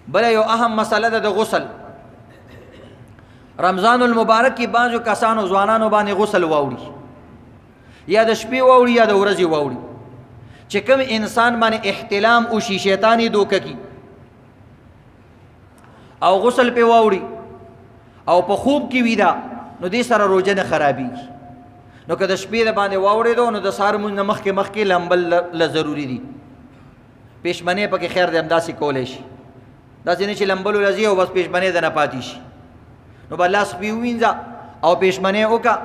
بل یو اهم مسله ده د غسل. رمضان المبارک کې بعضو کسانو ځوانانو باندې غسل واوړي، یا د شپې واوړي یا د ورځې واوړي. چې کوم انسان باندې احتلام وشي، شیطانی دوکه کی او غسل په واوړي او په خوب کې ویدا، نو دې سره روزه نه خرابېږي. نو که د شپې د باندې واوړېدو نو د سهار مونځ نه مخکې لمبل له ضروري دي. پېشمنې پکې خیر دی همداسې کولی شي، داسې نه چې لمبلو لځي او بس پېشمنې د نه پاتې شي. نو به لاس پې ووینځه او پېشمنې وکړه،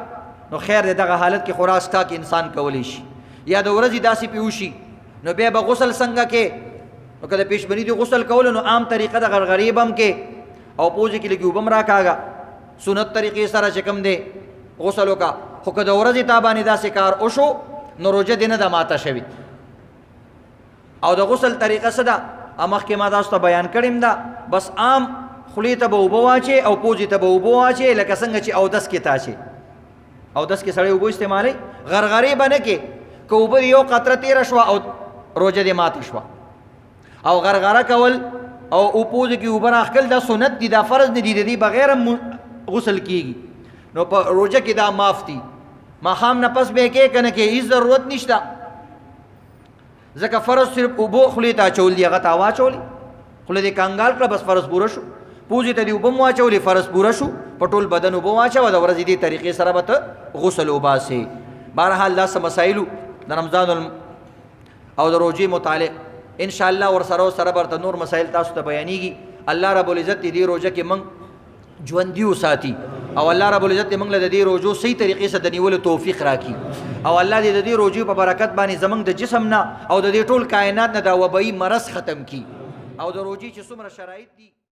نو خیر دی. دغه حالت کې خوراک څښاک انسان کولی شي. یا د ورځې داسې پې وشي نو بیا به غسل څنګه کې؟ نو که د پېشمني دي غسل کولو نو عام طریقه د غرغرې به هم کې او پوزې کې لږې اوبه هم راکاږه، سنت طریقې سره چې کوم دی غسل وکړه. خو که د ورځې تا باندې داسې کار وشو نو روژه دې نه ده ماته شوې. او د غسل طریقه څه ده؟ مخکې ما تاسو ته بیان کړې ده. بس عام خولې ته به اوبه واچې او پوزې ته به اوبه واچې، لکه څنګه چې اودس کې تاچې. اودس کې سړی اوبه استعمالوي، غرغرې به نه کې. که اوبه یو قطره تېره شوه او روژه دې ماته شوه. او غرغره کول او پوزې کې اوبه راښکل دا سنت دي، دا فرض نه دي، د دې بغیر هم غسل کېږي. نو په روژه کې دا معاف دي. ماښام نه پس به یې کې که نه کې، هېڅ ضرورت نشته. ځکه فرض صرف اوبو خولې ته اچول دي، هغه ته واچولې، خوله دې کانګال کړه، بس فرض پوره شو. پوزې ته دې اوبه هم واچولې، فرض پوره شو. په ټول بدن اوبه واچوه، د ورځې دې طریقې سره به ته غسل وباسې. بهرحال دا څه مسایلو د رمضان او د روژې متعلق انشاءالله ورسره سره به نور مسایل تاسو ته بیانېږي. الله رب العزت دې روژه کې موږ ژوندي وساتي، او الله رب العزت موږ له د دې روژو صحیح طریقې سره د نیولو توفیق راکړي. او الله دې د دې روژې په برکت باندې زموږ د جسم نه او د دې ټول کائنات نه دا وبایي مرض ختم کړي. او د روژې چې څومره شرایط دي